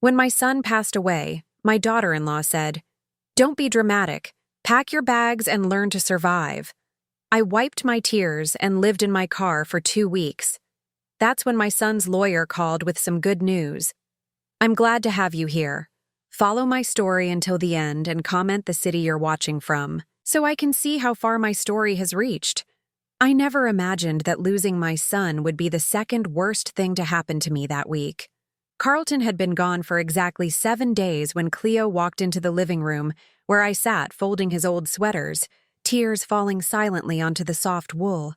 When my son passed away, my daughter-in-law said, "Don't be dramatic. Pack your bags and learn to survive." I wiped my tears and lived in my car for 2 weeks. That's when my son's lawyer called with some good news. "I'm glad to have you here. Follow my story until the end and comment the city you're watching from, so I can see how far my story has reached." I never imagined that losing my son would be the second worst thing to happen to me that week. Carlton had been gone for exactly 7 days when Cleo walked into the living room, where I sat folding his old sweaters, tears falling silently onto the soft wool.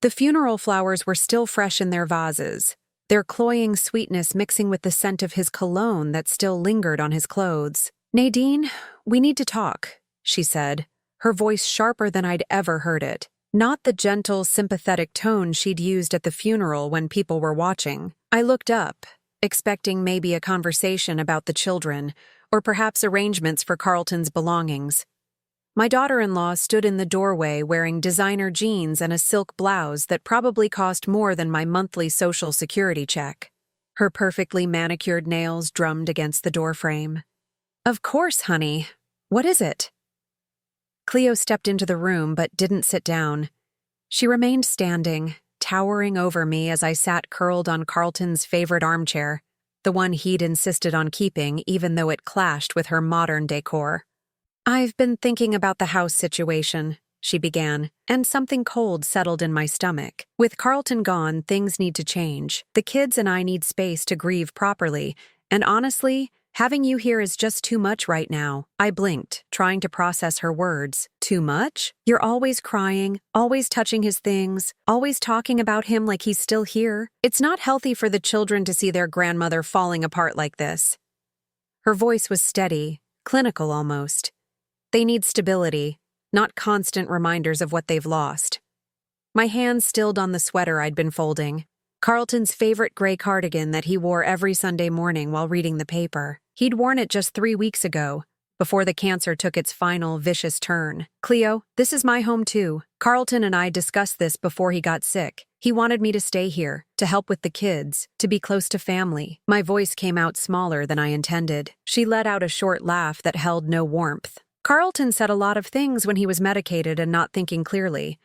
The funeral flowers were still fresh in their vases, their cloying sweetness mixing with the scent of his cologne that still lingered on his clothes. "Nadine, we need to talk," she said, her voice sharper than I'd ever heard it. Not the gentle, sympathetic tone she'd used at the funeral when people were watching. I looked up, expecting maybe a conversation about the children, or perhaps arrangements for Carlton's belongings. My daughter-in-law stood in the doorway wearing designer jeans and a silk blouse that probably cost more than my monthly Social Security check. Her perfectly manicured nails drummed against the doorframe. "Of course, honey. What is it?" Cleo stepped into the room but didn't sit down. She remained standing, towering over me as I sat curled on Carlton's favorite armchair, the one he'd insisted on keeping even though it clashed with her modern decor. "I've been thinking about the house situation," she began, and something cold settled in my stomach. With Carlton gone, things need to change. The kids and I need space to grieve properly, and honestly, having you here is just too much right now. I blinked, trying to process her words. "Too much? You're always crying, always touching his things, always talking about him like he's still here. It's not healthy for the children to see their grandmother falling apart like this." Her voice was steady, clinical almost. They need stability, not constant reminders of what they've lost. My hands stilled on the sweater I'd been folding. Carlton's favorite gray cardigan that he wore every Sunday morning while reading the paper. He'd worn it just 3 weeks ago, before the cancer took its final vicious turn. "Cleo, this is my home too. Carlton and I discussed this before he got sick. He wanted me to stay here, to help with the kids, to be close to family." My voice came out smaller than I intended. She let out a short laugh that held no warmth. "Carlton said a lot of things when he was medicated and not thinking clearly.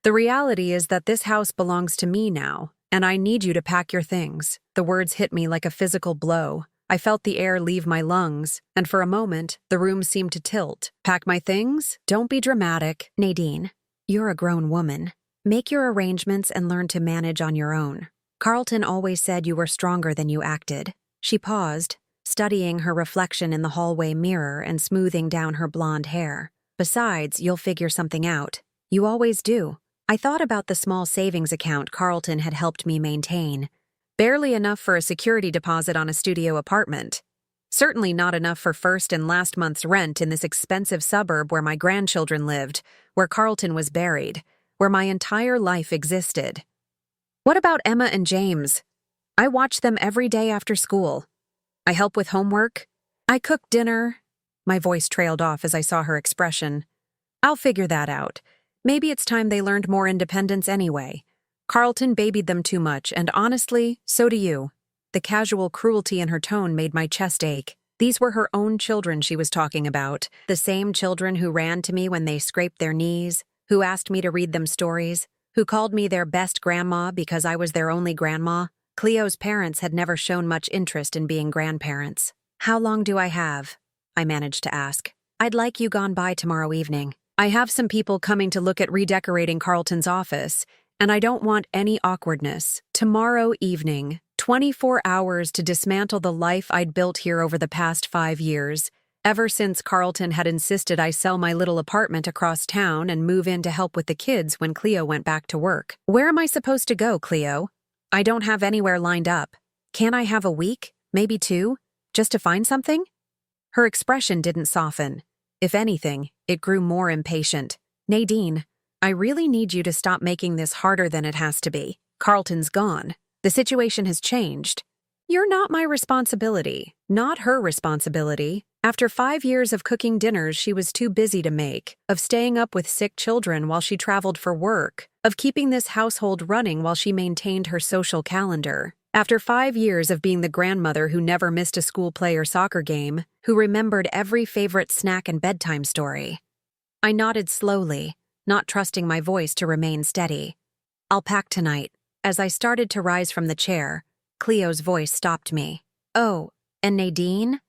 The reality is that this house belongs to me now, and I need you to pack your things." The words hit me like a physical blow. I felt the air leave my lungs, and for a moment, the room seemed to tilt. "Pack my things? Don't be dramatic." "Nadine, you're a grown woman. Make your arrangements and learn to manage on your own. Carlton always said you were stronger than you acted." She paused, studying her reflection in the hallway mirror and smoothing down her blonde hair. "Besides, you'll figure something out. You always do." I thought about the small savings account Carlton had helped me maintain. Barely enough for a security deposit on a studio apartment. Certainly not enough for first and last month's rent in this expensive suburb where my grandchildren lived, where Carlton was buried, where my entire life existed. What about Emma and James? I watch them every day after school. I help with homework. I cook dinner. My voice trailed off as I saw her expression. "I'll figure that out. Maybe it's time they learned more independence anyway. Carlton babied them too much, and honestly, so do you." The casual cruelty in her tone made my chest ache. These were her own children she was talking about, the same children who ran to me when they scraped their knees, who asked me to read them stories, who called me their best grandma because I was their only grandma. Cleo's parents had never shown much interest in being grandparents. "How long do I have?" I managed to ask. "I'd like you gone by tomorrow evening. I have some people coming to look at redecorating Carlton's office, and I don't want any awkwardness. Tomorrow evening, 24 hours to dismantle the life I'd built here over the past 5 years, ever since Carlton had insisted I sell my little apartment across town and move in to help with the kids when Cleo went back to work. Where am I supposed to go, Cleo? I don't have anywhere lined up. Can't I have a week, maybe 2, just to find something?" Her expression didn't soften. If anything, it grew more impatient. "Nadine, I really need you to stop making this harder than it has to be. Carlton's gone. The situation has changed. You're not my responsibility, not her responsibility. After 5 years of cooking dinners she was too busy to make, of staying up with sick children while she traveled for work, of keeping this household running while she maintained her social calendar. After 5 years of being the grandmother who never missed a school play or soccer game, who remembered every favorite snack and bedtime story. I nodded slowly, not trusting my voice to remain steady. "I'll pack tonight." As I started to rise from the chair, Cleo's voice stopped me. "Oh, and Nadine?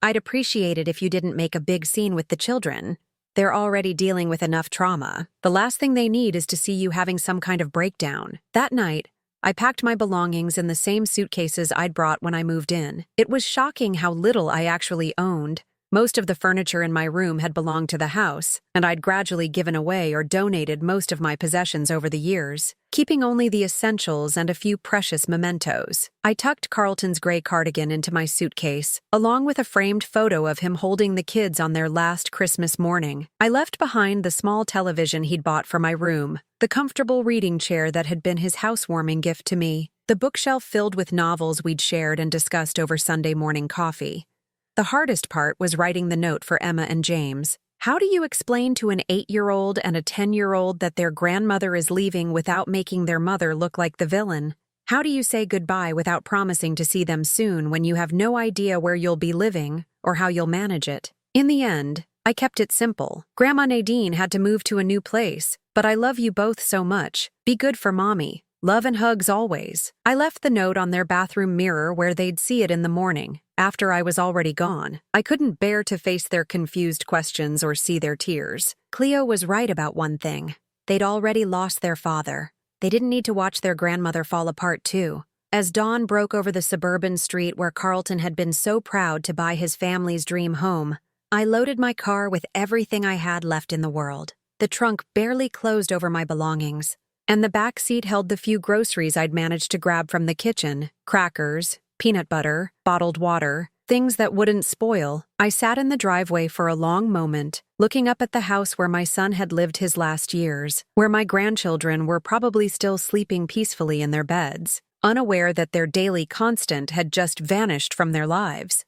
I'd appreciate it if you didn't make a big scene with the children. They're already dealing with enough trauma. The last thing they need is to see you having some kind of breakdown." That night, I packed my belongings in the same suitcases I'd brought when I moved in. It was shocking how little I actually owned. Most of the furniture in my room had belonged to the house, and I'd gradually given away or donated most of my possessions over the years, keeping only the essentials and a few precious mementos. I tucked Carlton's gray cardigan into my suitcase, along with a framed photo of him holding the kids on their last Christmas morning. I left behind the small television he'd bought for my room, the comfortable reading chair that had been his housewarming gift to me, the bookshelf filled with novels we'd shared and discussed over Sunday morning coffee. The hardest part was writing the note for Emma and James. How do you explain to an 8-year-old and a 10-year-old that their grandmother is leaving without making their mother look like the villain? How do you say goodbye without promising to see them soon when you have no idea where you'll be living or how you'll manage it? In the end, I kept it simple. "Grandma Nadine had to move to a new place, but I love you both so much. Be good for Mommy. Love and hugs always." I left the note on their bathroom mirror where they'd see it in the morning, after I was already gone. I couldn't bear to face their confused questions or see their tears. Cleo was right about one thing. They'd already lost their father. They didn't need to watch their grandmother fall apart too. As dawn broke over the suburban street where Carlton had been so proud to buy his family's dream home, I loaded my car with everything I had left in the world. The trunk barely closed over my belongings, and the back seat held the few groceries I'd managed to grab from the kitchen: crackers, peanut butter, bottled water, things that wouldn't spoil. I sat in the driveway for a long moment, looking up at the house where my son had lived his last years, where my grandchildren were probably still sleeping peacefully in their beds, unaware that their daily constant had just vanished from their lives.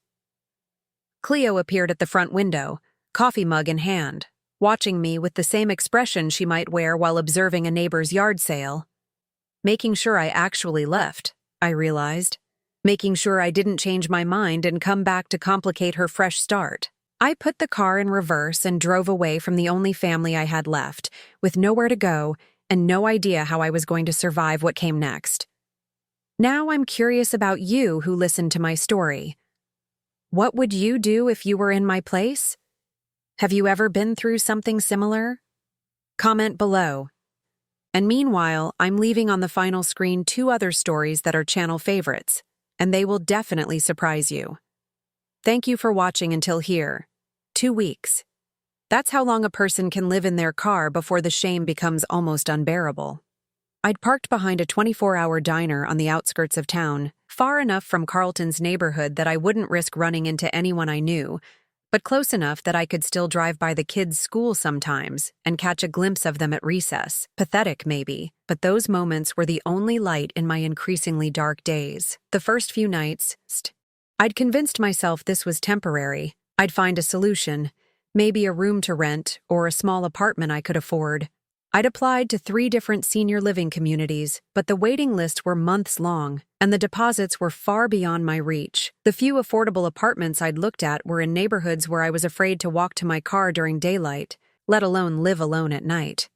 Cleo appeared at the front window, coffee mug in hand, watching me with the same expression she might wear while observing a neighbor's yard sale. Making sure I actually left, I realized. Making sure I didn't change my mind and come back to complicate her fresh start. I put the car in reverse and drove away from the only family I had left, with nowhere to go and no idea how I was going to survive what came next. Now I'm curious about you who listened to my story. What would you do if you were in my place? Have you ever been through something similar? Comment below. And meanwhile, I'm leaving on the final screen 2 other stories that are channel favorites, and they will definitely surprise you. Thank you for watching until here. 2 weeks. That's how long a person can live in their car before the shame becomes almost unbearable. I'd parked behind a 24-hour diner on the outskirts of town, far enough from Carlton's neighborhood that I wouldn't risk running into anyone I knew, but close enough that I could still drive by the kids' school sometimes and catch a glimpse of them at recess. Pathetic, maybe, but those moments were the only light in my increasingly dark days. The first few nights, I'd convinced myself this was temporary. I'd find a solution, maybe a room to rent or a small apartment I could afford. I'd applied to 3 different senior living communities, but the waiting lists were months long, and the deposits were far beyond my reach. The few affordable apartments I'd looked at were in neighborhoods where I was afraid to walk to my car during daylight, let alone live alone at night.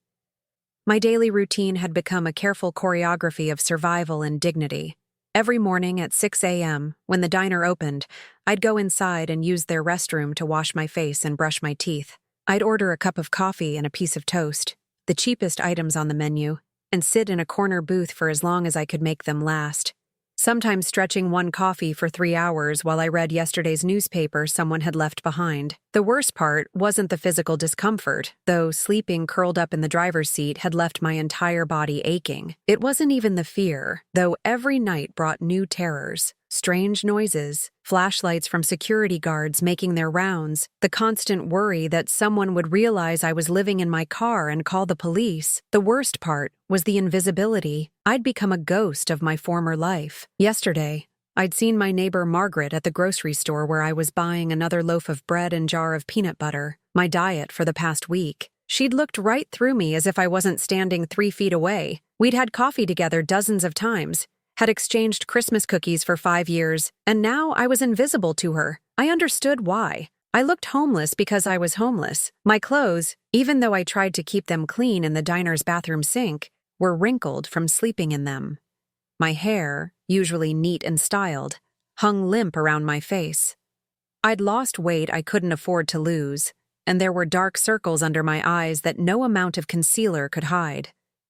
My daily routine had become a careful choreography of survival and dignity. Every morning at 6 a.m., when the diner opened, I'd go inside and use their restroom to wash my face and brush my teeth. I'd order a cup of coffee and a piece of toast, the cheapest items on the menu, and sit in a corner booth for as long as I could make them last, sometimes stretching one coffee for 3 hours while I read yesterday's newspaper someone had left behind. The worst part wasn't the physical discomfort, though sleeping curled up in the driver's seat had left my entire body aching. It wasn't even the fear, though every night brought new terrors. Strange noises, flashlights from security guards making their rounds, the constant worry that someone would realize I was living in my car and call the police. The worst part was the invisibility. I'd become a ghost of my former life. Yesterday, I'd seen my neighbor Margaret at the grocery store where I was buying another loaf of bread and jar of peanut butter, my diet for the past week. She'd looked right through me as if I wasn't standing 3 feet away. We'd had coffee together dozens of times, had exchanged Christmas cookies for 5 years, and now I was invisible to her. I understood why. I looked homeless because I was homeless. My clothes, even though I tried to keep them clean in the diner's bathroom sink, were wrinkled from sleeping in them. My hair, usually neat and styled, hung limp around my face. I'd lost weight I couldn't afford to lose, and there were dark circles under my eyes that no amount of concealer could hide.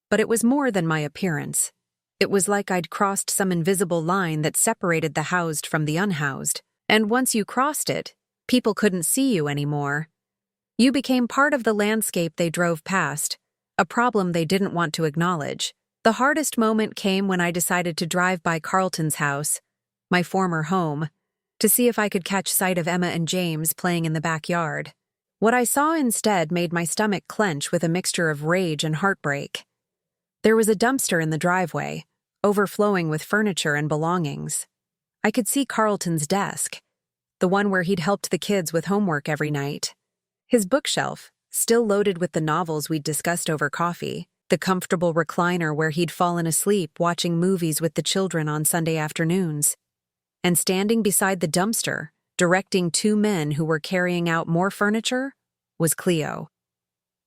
But it was more than my appearance. It was like I'd crossed some invisible line that separated the housed from the unhoused, and once you crossed it, people couldn't see you anymore. You became part of the landscape they drove past, a problem they didn't want to acknowledge. The hardest moment came when I decided to drive by Carlton's house, my former home, to see if I could catch sight of Emma and James playing in the backyard. What I saw instead made my stomach clench with a mixture of rage and heartbreak. There was a dumpster in the driveway, overflowing with furniture and belongings. I could see Carlton's desk, the one where he'd helped the kids with homework every night. His bookshelf, still loaded with the novels we'd discussed over coffee, the comfortable recliner where he'd fallen asleep watching movies with the children on Sunday afternoons. And standing beside the dumpster, directing 2 men who were carrying out more furniture, was Cleo.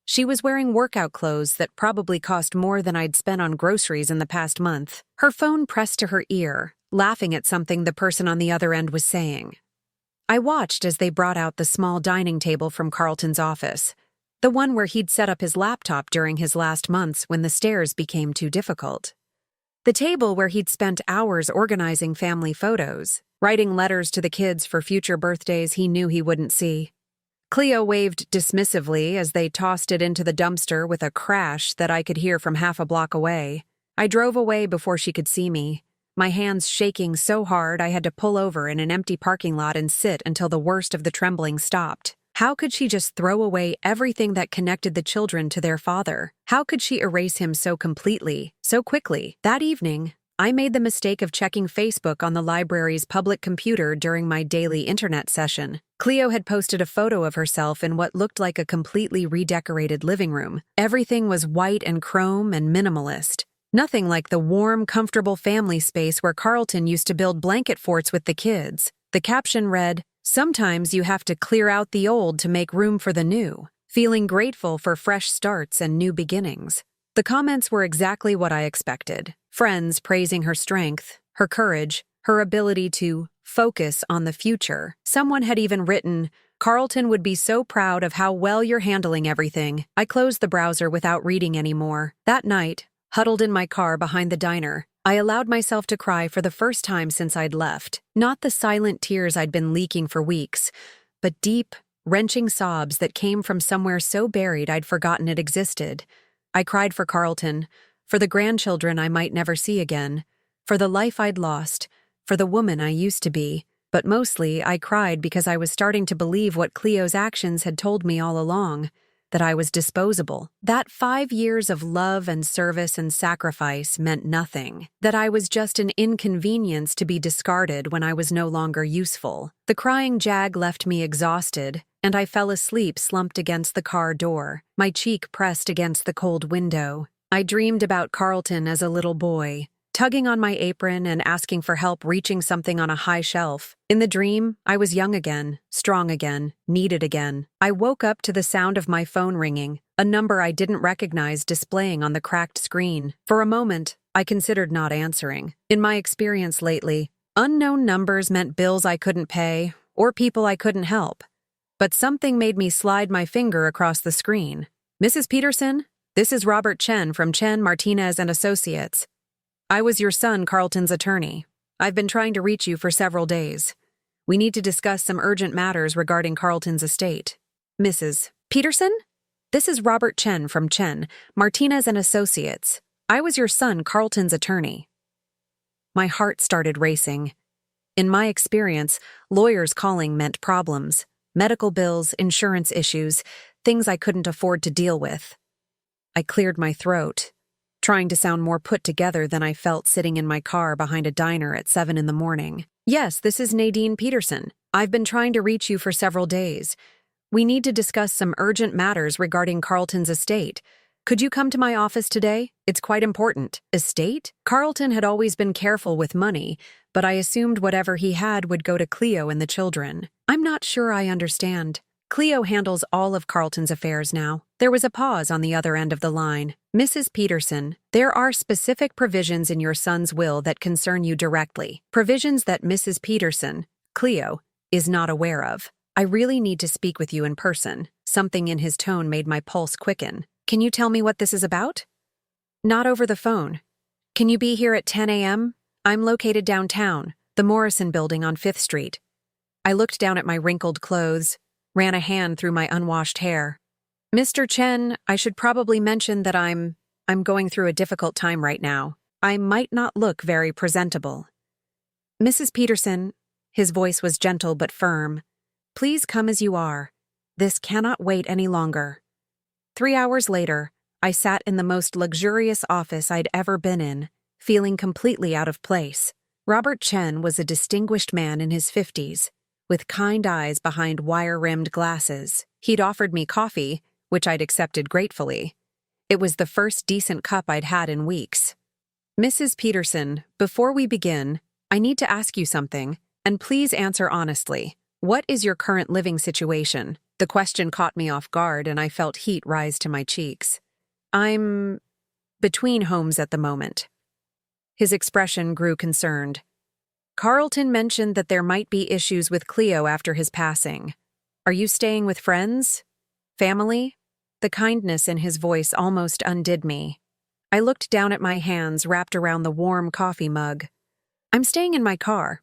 She was wearing workout clothes that probably cost more than I'd spent on groceries in the past month, her phone pressed to her ear, laughing at something the person on the other end was saying. I watched as they brought out the small dining table from Carlton's office, the one where he'd set up his laptop during his last months when the stairs became too difficult. The table where he'd spent hours organizing family photos, writing letters to the kids for future birthdays he knew he wouldn't see. Cleo waved dismissively as they tossed it into the dumpster with a crash that I could hear from half a block away. I drove away before she could see me, my hands shaking so hard I had to pull over in an empty parking lot and sit until the worst of the trembling stopped. How could she just throw away everything that connected the children to their father? How could she erase him so completely, so quickly? That evening, I made the mistake of checking Facebook on the library's public computer during my daily internet session. Cleo had posted a photo of herself in what looked like a completely redecorated living room. Everything was white and chrome and minimalist. Nothing like the warm, comfortable family space where Carlton used to build blanket forts with the kids. The caption read, "Sometimes you have to clear out the old to make room for the new," feeling grateful for fresh starts and new beginnings. The comments were exactly what I expected. Friends praising her strength, her courage, her ability to focus on the future. Someone had even written, "Carlton would be so proud of how well you're handling everything." I closed the browser without reading anymore. That night, huddled in my car behind the diner, I allowed myself to cry for the first time since I'd left. Not the silent tears I'd been leaking for weeks, but deep, wrenching sobs that came from somewhere so buried I'd forgotten it existed. I cried for Carlton, for the grandchildren I might never see again, for the life I'd lost, for the woman I used to be. But mostly, I cried because I was starting to believe what Cleo's actions had told me all along, that I was disposable. That 5 years of love and service and sacrifice meant nothing, that I was just an inconvenience to be discarded when I was no longer useful. The crying jag left me exhausted, and I fell asleep slumped against the car door, my cheek pressed against the cold window. I dreamed about Carlton as a little boy, tugging on my apron and asking for help reaching something on a high shelf. In the dream, I was young again, strong again, needed again. I woke up to the sound of my phone ringing, a number I didn't recognize displaying on the cracked screen. For a moment, I considered not answering. In my experience lately, unknown numbers meant bills I couldn't pay or people I couldn't help. But something made me slide my finger across the screen. "Mrs. Peterson, this is Robert Chen from Chen, Martinez and Associates. I was your son, Carlton's attorney. I've been trying to reach you for several days. We need to discuss some urgent matters regarding Carlton's estate." "Mrs. Peterson? This is Robert Chen from Chen, Martinez and Associates. I was your son, Carlton's attorney." My heart started racing. In my experience, lawyers calling meant problems. Medical bills, insurance issues, things I couldn't afford to deal with. I cleared my throat, trying to sound more put together than I felt sitting in my car behind a diner at 7 in the morning. "Yes, this is Nadine Peterson. I've been trying to reach you for several days. We need to discuss some urgent matters regarding Carlton's estate. Could you come to my office today? It's quite important. Estate? Carlton had always been careful with money, but I assumed whatever he had would go to Cleo and the children. I'm not sure I understand. Cleo handles all of Carlton's affairs now. There was a pause on the other end of the line. Mrs. Peterson, there are specific provisions in your son's will that concern you directly. Provisions that Mrs. Peterson, Cleo, is not aware of. I really need to speak with you in person. Something in his tone made my pulse quicken. Can you tell me what this is about? Not over the phone. Can you be here at 10 a.m.? I'm located downtown, the Morrison Building on 5th Street. I looked down at my wrinkled clothes, ran a hand through my unwashed hair. Mr. Chen, I should probably mention that I'm going through a difficult time right now. I might not look very presentable. Mrs. Peterson, his voice was gentle but firm, please come as you are. This cannot wait any longer. 3 hours later, I sat in the most luxurious office I'd ever been in, feeling completely out of place. Robert Chen was a distinguished man in his 50s, with kind eyes behind wire-rimmed glasses. He'd offered me coffee, which I'd accepted gratefully. It was the first decent cup I'd had in weeks. Mrs. Peterson, before we begin, I need to ask you something, and please answer honestly. What is your current living situation? The question caught me off guard, and I felt heat rise to my cheeks. I'm between homes at the moment. His expression grew concerned. Carlton mentioned that there might be issues with Cleo after his passing. Are you staying with friends? Family? The kindness in his voice almost undid me. I looked down at my hands wrapped around the warm coffee mug. I'm staying in my car.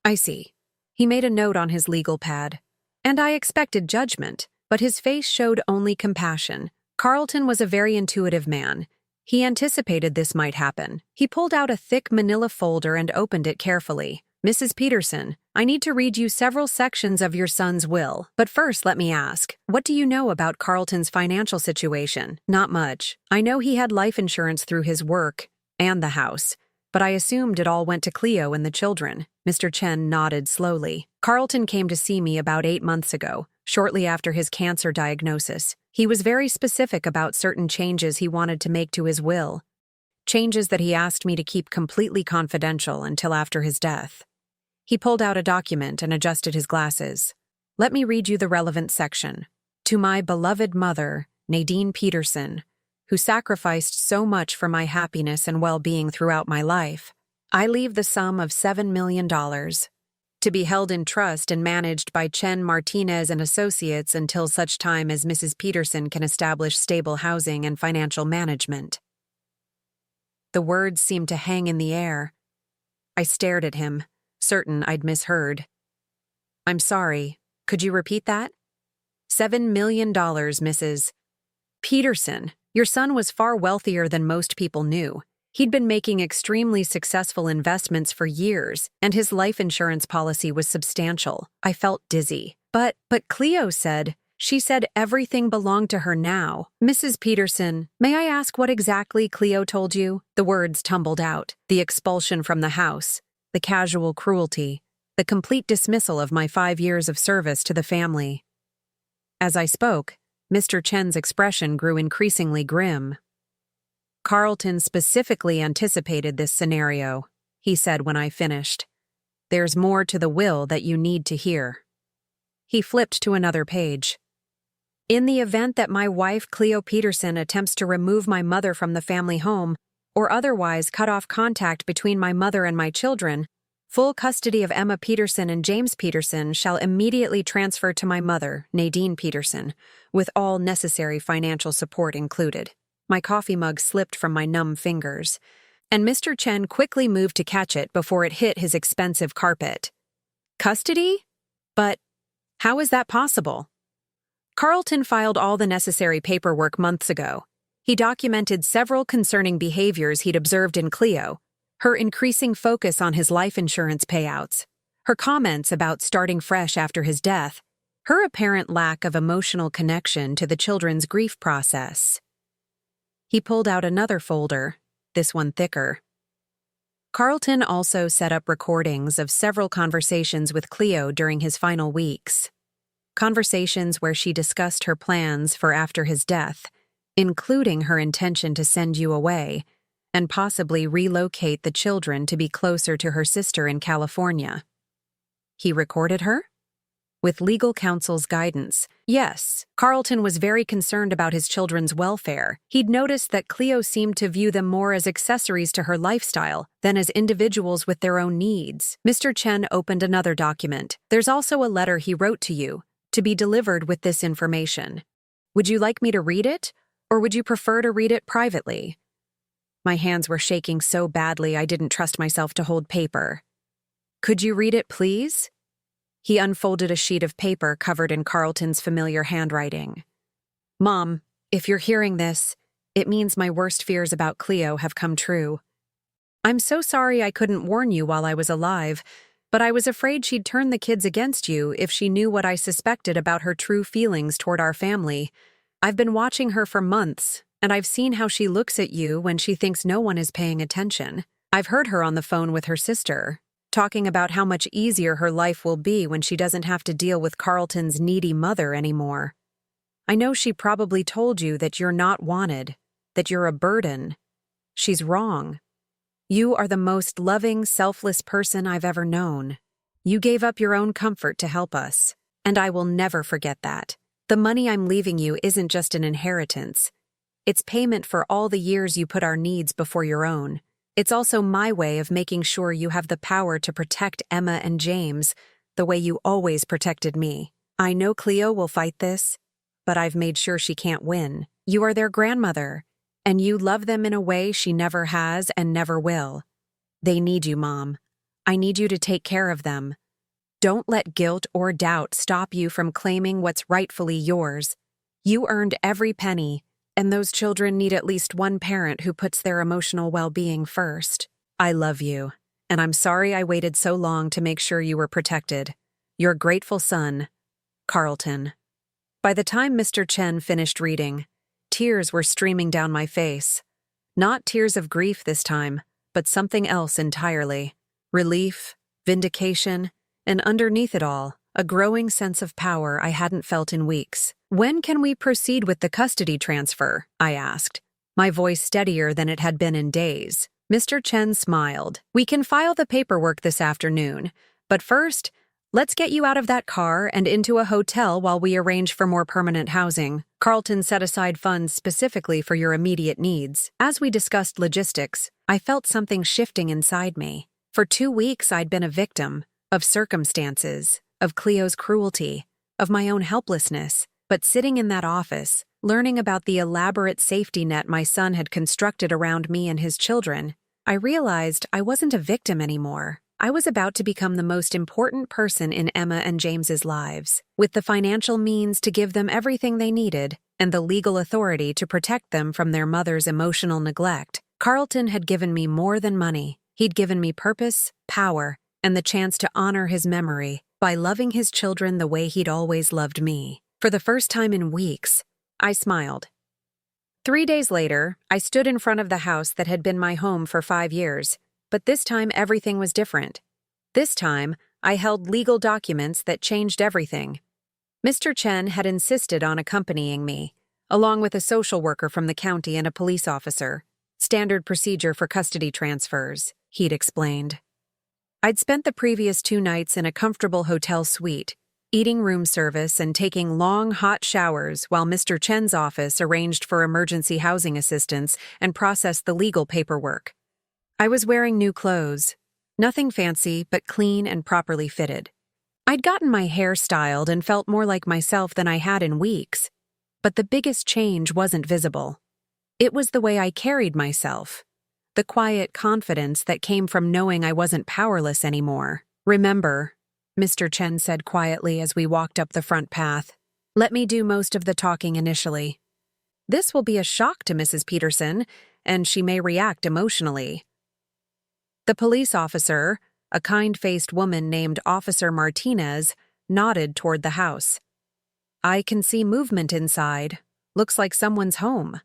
I see. He made a note on his legal pad. And I expected judgment, but his face showed only compassion. Carlton was a very intuitive man. He anticipated this might happen. He pulled out a thick manila folder and opened it carefully. Mrs. Peterson, I need to read you several sections of your son's will. But first, let me ask, what do you know about Carlton's financial situation? Not much. I know he had life insurance through his work and the house, but I assumed it all went to Cleo and the children. Mr. Chen nodded slowly. Carlton came to see me about 8 months ago, shortly after his cancer diagnosis. He was very specific about certain changes he wanted to make to his will. Changes that he asked me to keep completely confidential until after his death. He pulled out a document and adjusted his glasses. Let me read you the relevant section. To my beloved mother, Nadine Peterson, who sacrificed so much for my happiness and well-being throughout my life, I leave the sum of $7 million, to be held in trust and managed by Chen Martinez and Associates until such time as Mrs. Peterson can establish stable housing and financial management. The words seemed to hang in the air. I stared at him, certain I'd misheard. I'm sorry, could you repeat that? $7 million, Mrs. Peterson. Your son was far wealthier than most people knew. He'd been making extremely successful investments for years, and his life insurance policy was substantial. I felt dizzy. But Cleo said, she said everything belonged to her now. Mrs. Peterson, may I ask what exactly Cleo told you? The words tumbled out. The expulsion from the house, the casual cruelty, the complete dismissal of my 5 years of service to the family. As I spoke, Mr. Chen's expression grew increasingly grim. Carlton specifically anticipated this scenario, he said when I finished. There's more to the will that you need to hear. He flipped to another page. In the event that my wife, Cleo Peterson, attempts to remove my mother from the family home, or otherwise cut off contact between my mother and my children, full custody of Emma Peterson and James Peterson shall immediately transfer to my mother, Nadine Peterson, with all necessary financial support included. My coffee mug slipped from my numb fingers, and Mr. Chen quickly moved to catch it before it hit his expensive carpet. Custody? But how is that possible? Carlton filed all the necessary paperwork months ago. He documented several concerning behaviors he'd observed in Cleo, her increasing focus on his life insurance payouts, her comments about starting fresh after his death, her apparent lack of emotional connection to the children's grief process. He pulled out another folder, this one thicker. Carlton also set up recordings of several conversations with Cleo during his final weeks. Conversations where she discussed her plans for after his death, including her intention to send you away and possibly relocate the children to be closer to her sister in California. He recorded her? With legal counsel's guidance, yes, Carlton was very concerned about his children's welfare. He'd noticed that Cleo seemed to view them more as accessories to her lifestyle than as individuals with their own needs. Mr. Chen opened another document. There's also a letter he wrote to you, to be delivered with this information. Would you like me to read it, or would you prefer to read it privately? My hands were shaking so badly I didn't trust myself to hold paper. Could you read it, please? He unfolded a sheet of paper covered in Carlton's familiar handwriting. Mom, if you're hearing this, it means my worst fears about Cleo have come true. I'm so sorry I couldn't warn you while I was alive, but I was afraid she'd turn the kids against you if she knew what I suspected about her true feelings toward our family. I've been watching her for months, and I've seen how she looks at you when she thinks no one is paying attention. I've heard her on the phone with her sister, talking about how much easier her life will be when she doesn't have to deal with Carlton's needy mother anymore. I know she probably told you that you're not wanted, that you're a burden. She's wrong. You are the most loving, selfless person I've ever known. You gave up your own comfort to help us, and I will never forget that. The money I'm leaving you isn't just an inheritance. It's payment for all the years you put our needs before your own. It's also my way of making sure you have the power to protect Emma and James the way you always protected me. I know Cleo will fight this, but I've made sure she can't win. You are their grandmother, and you love them in a way she never has and never will. They need you, Mom. I need you to take care of them. Don't let guilt or doubt stop you from claiming what's rightfully yours. You earned every penny, and those children need at least one parent who puts their emotional well-being first. I love you, and I'm sorry I waited so long to make sure you were protected. Your grateful son, Carlton. By the time Mr. Chen finished reading, tears were streaming down my face. Not tears of grief this time, but something else entirely. Relief, vindication, and underneath it all, a growing sense of power I hadn't felt in weeks. When can we proceed with the custody transfer? I asked, my voice steadier than it had been in days. Mr. Chen smiled. We can file the paperwork this afternoon, but first, let's get you out of that car and into a hotel while we arrange for more permanent housing. Carlton set aside funds specifically for your immediate needs. As we discussed logistics, I felt something shifting inside me. For 2 weeks, I'd been a victim of circumstances, of Cleo's cruelty, of my own helplessness. But sitting in that office, learning about the elaborate safety net my son had constructed around me and his children, I realized I wasn't a victim anymore. I was about to become the most important person in Emma and James's lives, with the financial means to give them everything they needed and the legal authority to protect them from their mother's emotional neglect. Carlton had given me more than money. He'd given me purpose, power, and the chance to honor his memory by loving his children the way he'd always loved me. For the first time in weeks, I smiled. 3 days later, I stood in front of the house that had been my home for 5 years, but this time everything was different. This time, I held legal documents that changed everything. Mr. Chen had insisted on accompanying me, along with a social worker from the county and a police officer. Standard procedure for custody transfers, he'd explained. I'd spent the previous 2 nights in a comfortable hotel suite, eating room service and taking long, hot showers while Mr. Chen's office arranged for emergency housing assistance and processed the legal paperwork. I was wearing new clothes, nothing fancy but clean and properly fitted. I'd gotten my hair styled and felt more like myself than I had in weeks, but the biggest change wasn't visible. It was the way I carried myself, the quiet confidence that came from knowing I wasn't powerless anymore. Remember, Mr. Chen said quietly as we walked up the front path, let me do most of the talking initially. This will be a shock to Mrs. Peterson, and she may react emotionally. The police officer, a kind-faced woman named Officer Martinez, nodded toward the house. I can see movement inside. Looks like someone's home.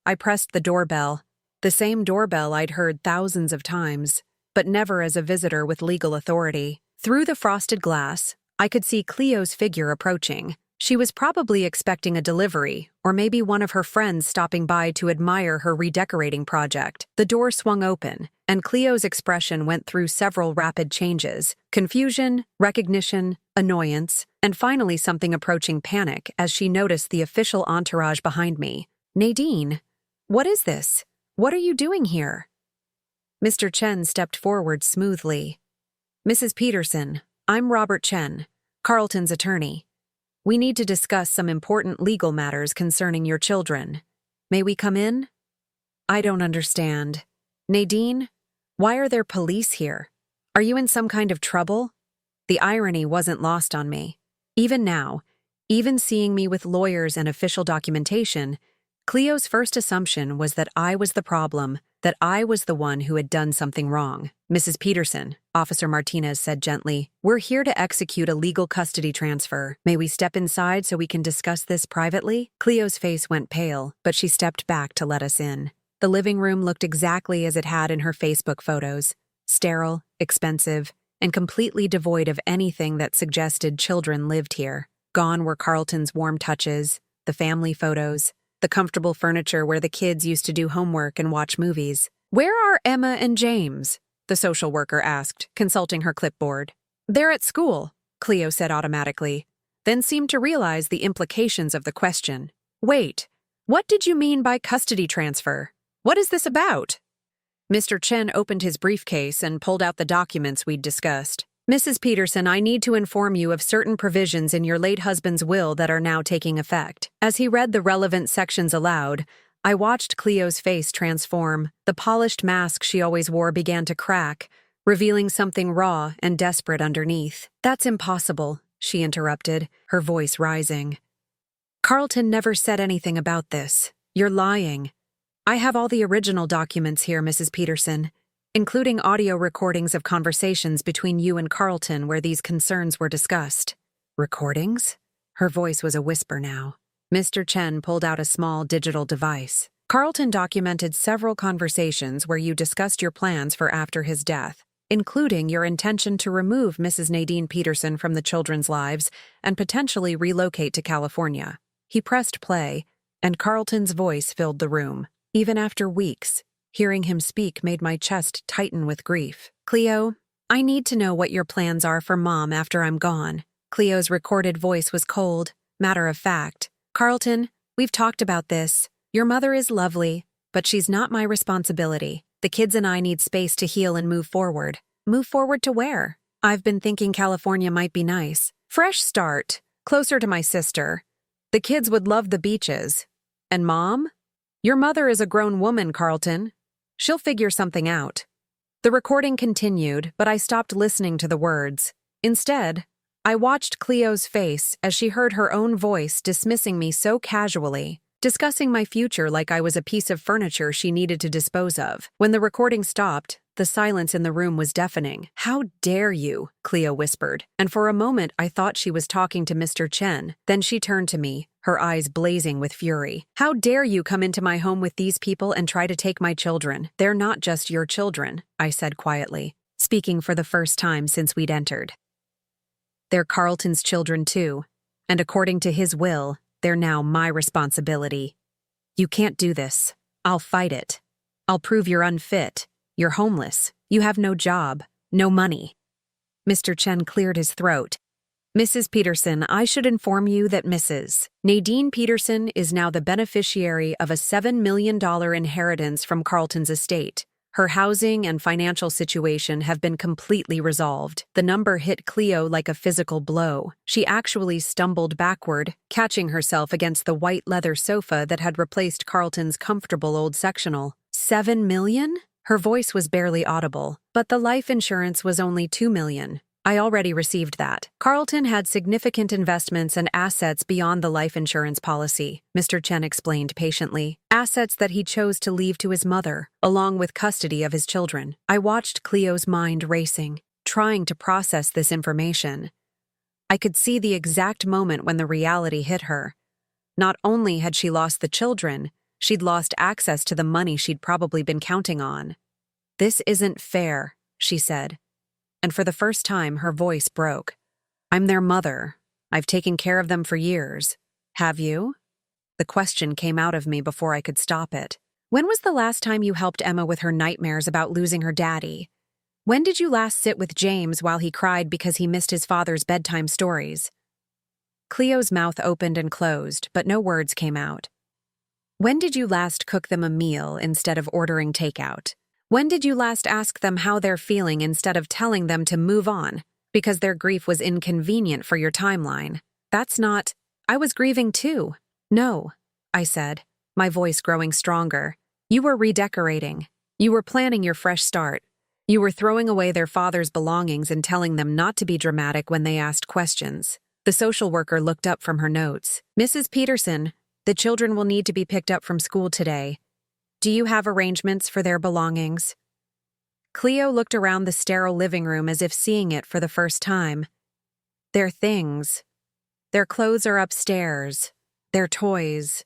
I pressed the doorbell, the same doorbell I'd heard thousands of times, but never as a visitor with legal authority. Through the frosted glass, I could see Cleo's figure approaching. She was probably expecting a delivery, or maybe one of her friends stopping by to admire her redecorating project. The door swung open, and Cleo's expression went through several rapid changes: confusion, recognition, annoyance, and finally something approaching panic as she noticed the official entourage behind me. "Nadine, what is this? What are you doing here?" Mr. Chen stepped forward smoothly. "Mrs. Peterson, I'm Robert Chen, Carlton's attorney. We need to discuss some important legal matters concerning your children. May we come in?" "I don't understand. Nadine, why are there police here? Are you in some kind of trouble?" The irony wasn't lost on me. Even now, even seeing me with lawyers and official documentation, Cleo's first assumption was that I was the problem, that I was the one who had done something wrong. "Mrs. Peterson," Officer Martinez said gently, "we're here to execute a legal custody transfer. May we step inside so we can discuss this privately?" Cleo's face went pale, but she stepped back to let us in. The living room looked exactly as it had in her Facebook photos: sterile, expensive, and completely devoid of anything that suggested children lived here. Gone were Carlton's warm touches, the family photos, the comfortable furniture where the kids used to do homework and watch movies. "Where are Emma and James?" the social worker asked, consulting her clipboard. "They're at school," Cleo said automatically, then seemed to realize the implications of the question. "Wait, what did you mean by custody transfer? What is this about?" Mr. Chen opened his briefcase and pulled out the documents we'd discussed. "Mrs. Peterson, I need to inform you of certain provisions in your late husband's will that are now taking effect." As he read the relevant sections aloud, I watched Cleo's face transform. The polished mask she always wore began to crack, revealing something raw and desperate underneath. "That's impossible," she interrupted, her voice rising. "Carlton never said anything about this. You're lying. I have all the original documents here, Mrs. Peterson, including audio recordings of conversations between you and Carlton where these concerns were discussed." "Recordings?" Her voice was a whisper now. Mr. Chen pulled out a small digital device. "Carlton documented several conversations where you discussed your plans for after his death, including your intention to remove Mrs. Nadine Peterson from the children's lives and potentially relocate to California." He pressed play, and Carlton's voice filled the room. Even after weeks, hearing him speak made my chest tighten with grief. "Cleo, I need to know what your plans are for Mom after I'm gone." Cleo's recorded voice was cold, matter of fact. "Carlton, we've talked about this. Your mother is lovely, but she's not my responsibility. The kids and I need space to heal and move forward." "Move forward to where?" "I've been thinking California might be nice. Fresh start, closer to my sister. The kids would love the beaches. And Mom? Your mother is a grown woman, Carlton. She'll figure something out." The recording continued, but I stopped listening to the words. Instead, I watched Cleo's face as she heard her own voice dismissing me so casually, discussing my future like I was a piece of furniture she needed to dispose of. When the recording stopped, the silence in the room was deafening. "How dare you?" Cleo whispered, and for a moment I thought she was talking to Mr. Chen. Then she turned to me, her eyes blazing with fury. "How dare you come into my home with these people and try to take my children? They're not just your children," I said quietly, speaking for the first time since we'd entered. "They're Carlton's children too, and according to his will, they're now my responsibility. You can't do this. I'll fight it. I'll prove you're unfit. You're homeless. You have no job, no money." Mr. Chen cleared his throat. "Mrs. Peterson, I should inform you that Mrs. Nadine Peterson is now the beneficiary of a $7 million inheritance from Carlton's estate. Her housing and financial situation have been completely resolved." The number hit Cleo like a physical blow. She actually stumbled backward, catching herself against the white leather sofa that had replaced Carlton's comfortable old sectional. $7 million? Her voice was barely audible, but the life insurance was only $2 million. I already received that. Carlton had significant investments and assets beyond the life insurance policy, Mr. Chen explained patiently. Assets that he chose to leave to his mother, along with custody of his children. I watched Cleo's mind racing, trying to process this information. I could see the exact moment when the reality hit her. Not only had she lost the children, she'd lost access to the money she'd probably been counting on. "This isn't fair," she said. And for the first time, her voice broke. "I'm their mother. I've taken care of them for years. Have you? The question came out of me before I could stop it. When was the last time you helped Emma with her nightmares about losing her daddy? When did you last sit with James while he cried because he missed his father's bedtime stories? Cleo's mouth opened and closed, but no words came out. When did you last cook them a meal instead of ordering takeout? When did you last ask them how they're feeling instead of telling them to move on because their grief was inconvenient for your timeline? That's not... I was grieving too. No, I said, my voice growing stronger. You were redecorating. You were planning your fresh start. You were throwing away their father's belongings and telling them not to be dramatic when they asked questions. The social worker looked up from her notes. Mrs. Peterson, the children will need to be picked up from school today. Do you have arrangements for their belongings? Cleo looked around the sterile living room as if seeing it for the first time. Their things. Their clothes are upstairs. Their toys.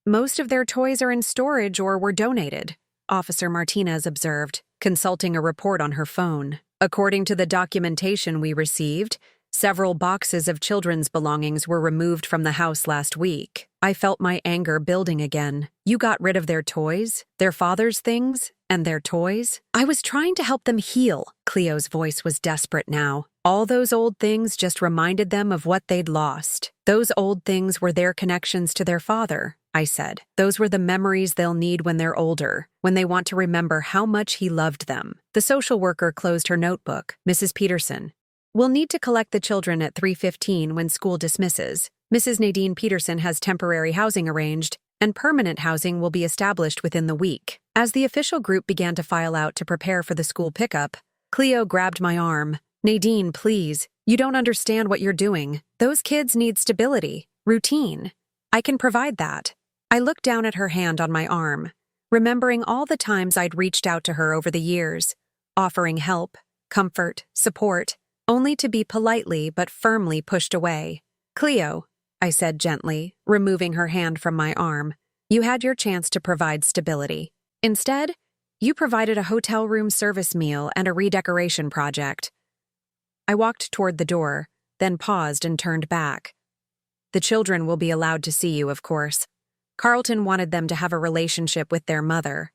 Most of their toys are in storage or were donated, Officer Martinez observed, consulting a report on her phone. According to the documentation we received, several boxes of children's belongings were removed from the house last week. I felt my anger building again. You got rid of their toys, their father's things, and their toys? I was trying to help them heal. Cleo's voice was desperate now. All those old things just reminded them of what they'd lost. Those old things were their connections to their father, I said. Those were the memories they'll need when they're older, when they want to remember how much he loved them. The social worker closed her notebook. Mrs. Peterson, we'll need to collect the children at 3:15 when school dismisses. Mrs. Nadine Peterson has temporary housing arranged, and permanent housing will be established within the week. As the official group began to file out to prepare for the school pickup, Cleo grabbed my arm. Nadine, please, you don't understand what you're doing. Those kids need stability, routine. I can provide that. I looked down at her hand on my arm, remembering all the times I'd reached out to her over the years, offering help, comfort, support, only to be politely but firmly pushed away. Cleo, I said gently, removing her hand from my arm, you had your chance to provide stability. Instead, you provided a hotel room service meal and a redecoration project. I walked toward the door, then paused and turned back. The children will be allowed to see you, of course. Carlton wanted them to have a relationship with their mother.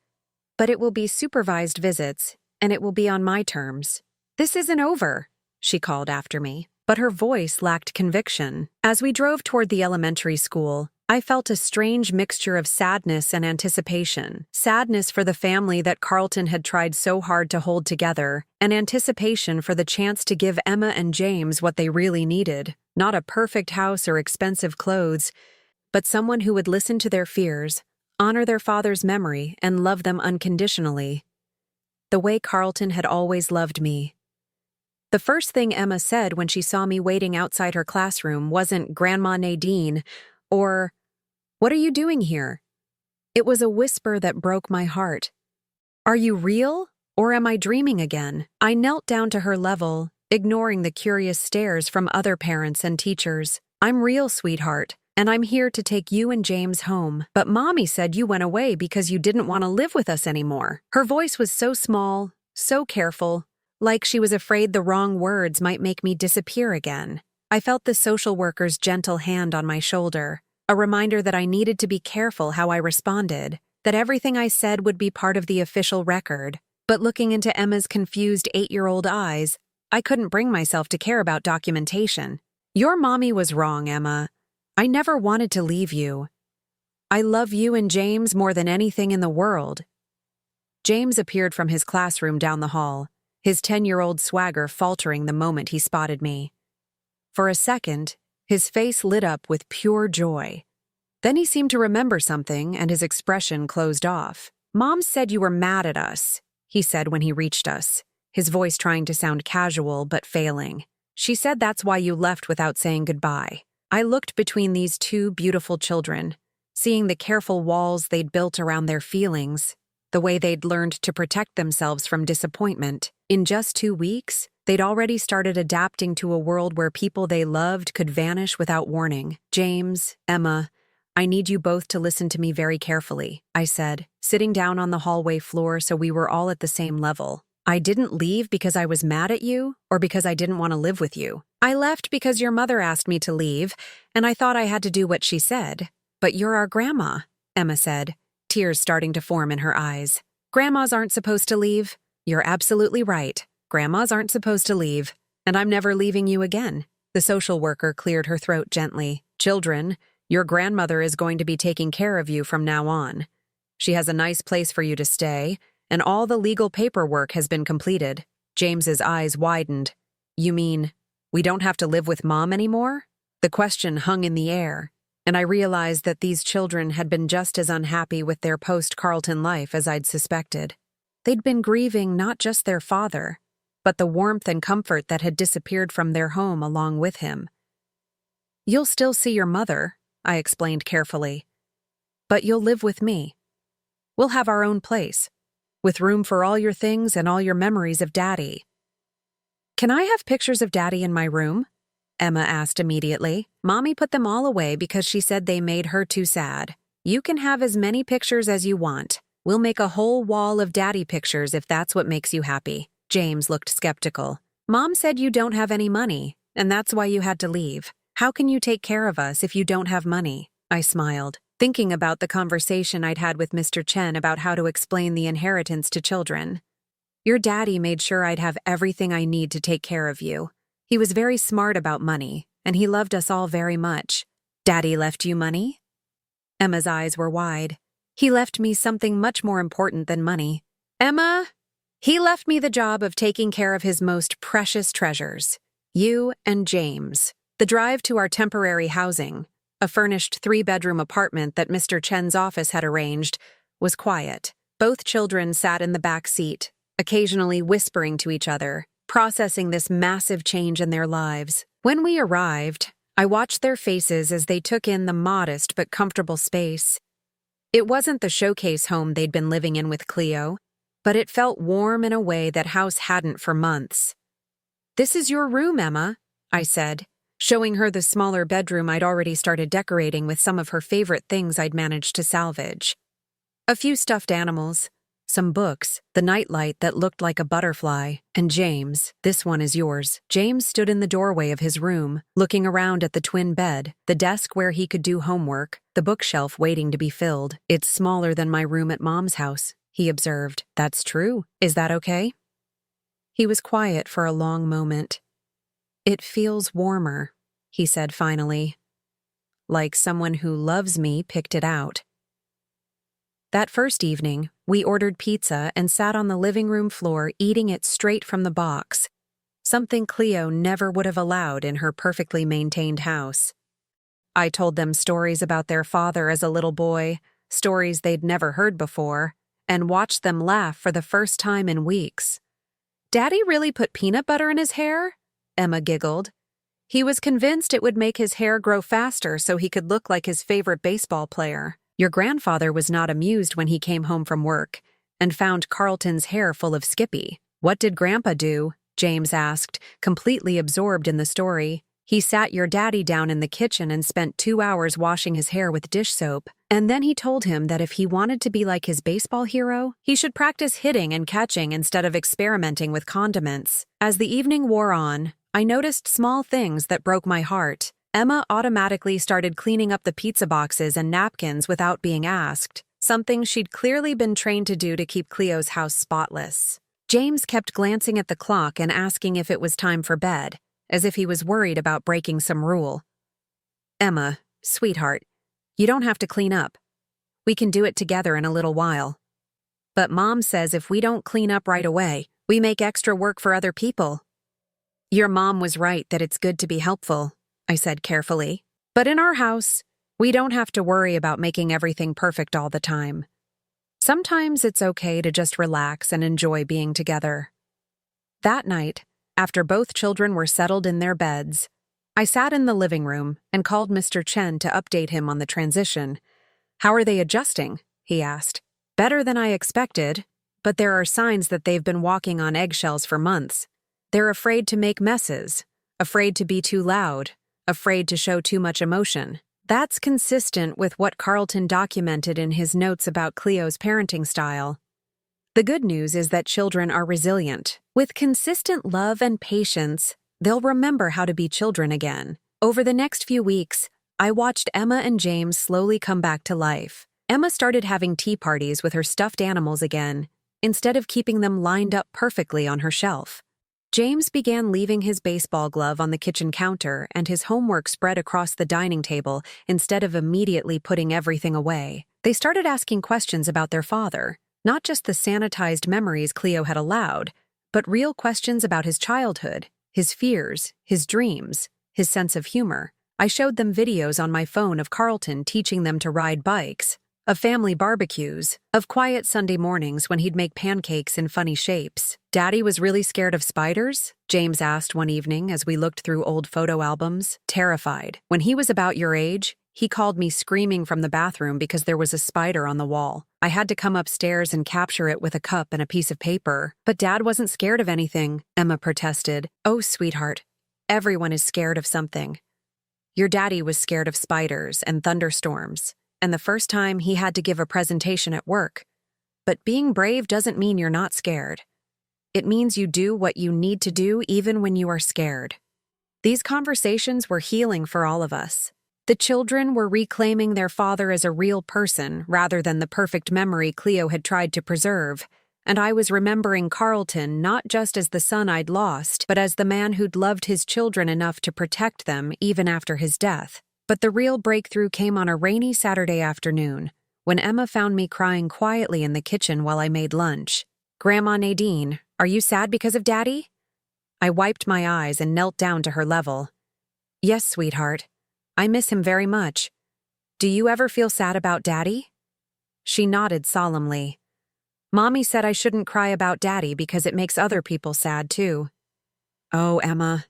But it will be supervised visits, and it will be on my terms. This isn't over, she called after me. But her voice lacked conviction. As we drove toward the elementary school, I felt a strange mixture of sadness and anticipation. Sadness for the family that Carlton had tried so hard to hold together, and anticipation for the chance to give Emma and James what they really needed. Not a perfect house or expensive clothes, but someone who would listen to their fears, honor their father's memory, and love them unconditionally. The way Carlton had always loved me. The first thing Emma said when she saw me waiting outside her classroom wasn't "Grandma Nadine" or "What are you doing here?" It was a whisper that broke my heart. "Are you real, or am I dreaming again?" I knelt down to her level, ignoring the curious stares from other parents and teachers. "I'm real, sweetheart, and I'm here to take you and James home. But Mommy said you went away because you didn't want to live with us anymore." Her voice was so small, so careful, like she was afraid the wrong words might make me disappear again. I felt the social worker's gentle hand on my shoulder, a reminder that I needed to be careful how I responded, that everything I said would be part of the official record. But looking into Emma's confused 8-year-old eyes, I couldn't bring myself to care about documentation. "Your mommy was wrong, Emma. I never wanted to leave you. I love you and James more than anything in the world." James appeared from his classroom down the hall, his 10-year-old swagger faltering the moment he spotted me. For a second, his face lit up with pure joy. Then he seemed to remember something, and his expression closed off. "Mom said you were mad at us," he said when he reached us, his voice trying to sound casual but failing. "She said that's why you left without saying goodbye." I looked between these two beautiful children, seeing the careful walls they'd built around their feelings, the way they'd learned to protect themselves from disappointment. In just 2 weeks, they'd already started adapting to a world where people they loved could vanish without warning. "James, Emma, I need you both to listen to me very carefully," I said, sitting down on the hallway floor so we were all at the same level. "I didn't leave because I was mad at you or because I didn't want to live with you. I left because your mother asked me to leave, and I thought I had to do what she said. But you're our grandma, Emma said, tears starting to form in her eyes. Grandmas aren't supposed to leave. You're absolutely right. Grandmas aren't supposed to leave, and I'm never leaving you again. The social worker cleared her throat gently. Children, your grandmother is going to be taking care of you from now on. She has a nice place for you to stay, and all the legal paperwork has been completed. James's eyes widened. You mean, we don't have to live with Mom anymore? The question hung in the air, and I realized that these children had been just as unhappy with their post-Carlton life as I'd suspected. They'd been grieving not just their father, but the warmth and comfort that had disappeared from their home along with him. You'll still see your mother, I explained carefully, but you'll live with me. We'll have our own place, with room for all your things and all your memories of Daddy. Can I have pictures of Daddy in my room? Emma asked immediately. Mommy put them all away because she said they made her too sad. You can have as many pictures as you want. We'll make a whole wall of Daddy pictures if that's what makes you happy. James looked skeptical. Mom said you don't have any money, and that's why you had to leave. How can you take care of us if you don't have money? I smiled, thinking about the conversation I'd had with Mr. Chen about how to explain the inheritance to children. Your daddy made sure I'd have everything I need to take care of you. He was very smart about money, and he loved us all very much. Daddy left you money? Emma's eyes were wide. He left me something much more important than money. Emma, he left me the job of taking care of his most precious treasures, you and James. The drive to our temporary housing, a furnished 3-bedroom apartment that Mr. Chen's office had arranged, was quiet. Both children sat in the back seat, occasionally whispering to each other, processing this massive change in their lives. When we arrived, I watched their faces as they took in the modest but comfortable space. It wasn't the showcase home they'd been living in with Cleo, but it felt warm in a way that house hadn't for months. This is your room, Emma, I said, showing her the smaller bedroom I'd already started decorating with some of her favorite things I'd managed to salvage. A few stuffed animals, some books, the nightlight that looked like a butterfly, and James, this one is yours. James stood in the doorway of his room, looking around at the twin bed, the desk where he could do homework, the bookshelf waiting to be filled. It's smaller than my room at Mom's house, he observed. That's true. Is that okay? He was quiet for a long moment. It feels warmer, he said finally. Like someone who loves me picked it out. That first evening, we ordered pizza and sat on the living room floor eating it straight from the box, something Cleo never would have allowed in her perfectly maintained house. I told them stories about their father as a little boy, stories they'd never heard before, and watched them laugh for the first time in weeks. Daddy really put peanut butter in his hair? Emma giggled. He was convinced it would make his hair grow faster so he could look like his favorite baseball player. Your grandfather was not amused when he came home from work and found Carlton's hair full of Skippy. What did Grandpa do? James asked, completely absorbed in the story. He sat your daddy down in the kitchen and spent 2 hours washing his hair with dish soap. And then he told him that if he wanted to be like his baseball hero, he should practice hitting and catching instead of experimenting with condiments. As the evening wore on, I noticed small things that broke my heart. Emma automatically started cleaning up the pizza boxes and napkins without being asked, something she'd clearly been trained to do to keep Cleo's house spotless. James kept glancing at the clock and asking if it was time for bed, as if he was worried about breaking some rule. Emma, sweetheart, you don't have to clean up. We can do it together in a little while. But Mom says if we don't clean up right away, we make extra work for other people. Your mom was right that it's good to be helpful, I said carefully. But in our house, we don't have to worry about making everything perfect all the time. Sometimes it's okay to just relax and enjoy being together. That night, after both children were settled in their beds, I sat in the living room and called Mr. Chen to update him on the transition. How are they adjusting? He asked. Better than I expected, but there are signs that they've been walking on eggshells for months. They're afraid to make messes, afraid to be too loud, afraid to show too much emotion. That's consistent with what Carlton documented in his notes about Cleo's parenting style. The good news is that children are resilient. With consistent love and patience, They'll remember how to be children again. Over the next few weeks, I watched Emma and James slowly come back to life. Emma started having tea parties with her stuffed animals again, instead of keeping them lined up perfectly on her shelf. James began leaving his baseball glove on the kitchen counter and his homework spread across the dining table instead of immediately putting everything away. They started asking questions about their father, not just the sanitized memories Cleo had allowed, but real questions about his childhood, his fears, his dreams, his sense of humor. I showed them videos on my phone of Carlton teaching them to ride bikes, of family barbecues, of quiet Sunday mornings when he'd make pancakes in funny shapes. "Daddy was really scared of spiders?" James asked one evening as we looked through old photo albums. "Terrified. When he was about your age, he called me screaming from the bathroom because there was a spider on the wall. I had to come upstairs and capture it with a cup and a piece of paper." "But Dad wasn't scared of anything," Emma protested. "Oh, sweetheart, everyone is scared of something. Your daddy was scared of spiders and thunderstorms, and the first time he had to give a presentation at work. But being brave doesn't mean you're not scared. It means you do what you need to do even when you are scared." These conversations were healing for all of us. The children were reclaiming their father as a real person rather than the perfect memory Cleo had tried to preserve, and I was remembering Carlton not just as the son I'd lost, but as the man who'd loved his children enough to protect them even after his death. But the real breakthrough came on a rainy Saturday afternoon, when Emma found me crying quietly in the kitchen while I made lunch. "Grandma Nadine, are you sad because of Daddy?" I wiped my eyes and knelt down to her level. "Yes, sweetheart. I miss him very much. Do you ever feel sad about Daddy?" She nodded solemnly. "Mommy said I shouldn't cry about Daddy because it makes other people sad too." "Oh, Emma."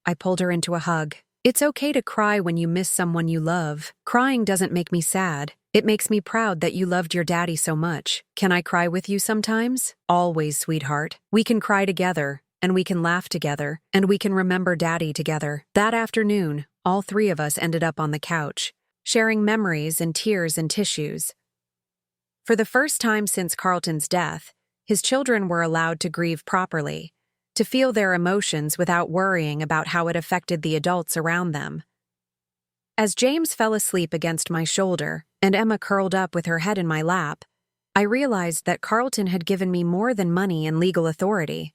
I pulled her into a hug. "It's okay to cry when you miss someone you love. Crying doesn't make me sad. It makes me proud that you loved your daddy so much. Can I cry with you sometimes?" "Always, sweetheart. We can cry together, and we can laugh together, and we can remember Daddy together." That afternoon, all three of us ended up on the couch, sharing memories and tears and tissues. For the first time since Carlton's death, his children were allowed to grieve properly, to feel their emotions without worrying about how it affected the adults around them. As James fell asleep against my shoulder and Emma curled up with her head in my lap, I realized that Carlton had given me more than money and legal authority.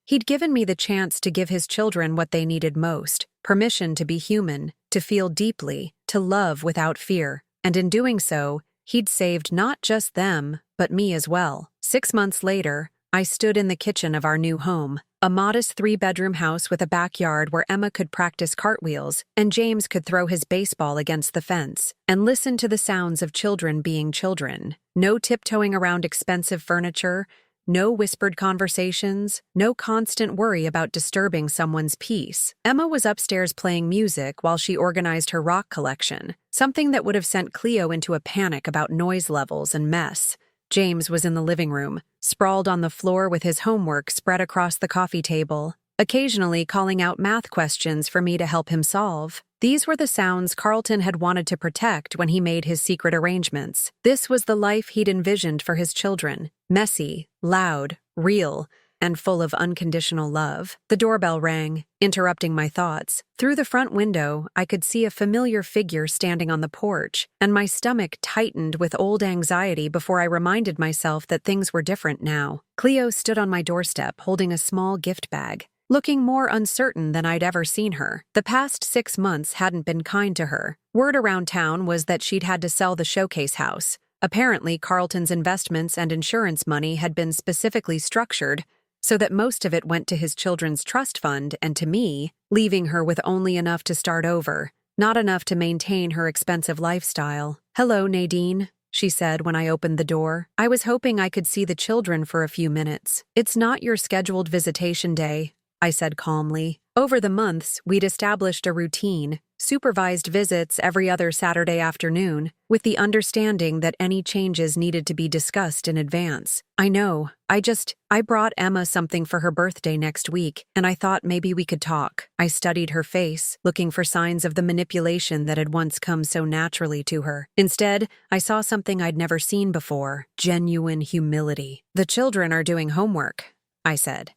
He'd given me the chance to give his children what they needed most: permission to be human, to feel deeply, to love without fear, and in doing so, he'd saved not just them, but me as well. 6 months later, I stood in the kitchen of our new home, a modest 3-bedroom house with a backyard where Emma could practice cartwheels and James could throw his baseball against the fence, and listen to the sounds of children being children. No tiptoeing around expensive furniture, no whispered conversations, no constant worry about disturbing someone's peace. Emma was upstairs playing music while she organized her rock collection, something that would have sent Cleo into a panic about noise levels and mess. James was in the living room, sprawled on the floor with his homework spread across the coffee table, occasionally calling out math questions for me to help him solve. These were the sounds Carlton had wanted to protect when he made his secret arrangements. This was the life he'd envisioned for his children: messy, loud, real, and full of unconditional love. The doorbell rang, interrupting my thoughts. Through the front window, I could see a familiar figure standing on the porch, and my stomach tightened with old anxiety before I reminded myself that things were different now. Cleo stood on my doorstep holding a small gift bag, looking more uncertain than I'd ever seen her. The past 6 months hadn't been kind to her. Word around town was that she'd had to sell the showcase house. Apparently, Carlton's investments and insurance money had been specifically structured so that most of it went to his children's trust fund and to me, leaving her with only enough to start over, not enough to maintain her expensive lifestyle. "Hello, Nadine," she said when I opened the door. "I was hoping I could see the children for a few minutes." "It's not your scheduled visitation day," I said calmly. Over the months, we'd established a routine, supervised visits every other Saturday afternoon, with the understanding that any changes needed to be discussed in advance. "I know, I brought Emma something for her birthday next week, and I thought maybe we could talk." I studied her face, looking for signs of the manipulation that had once come so naturally to her. Instead, I saw something I'd never seen before: genuine humility. "The children are doing homework," I said,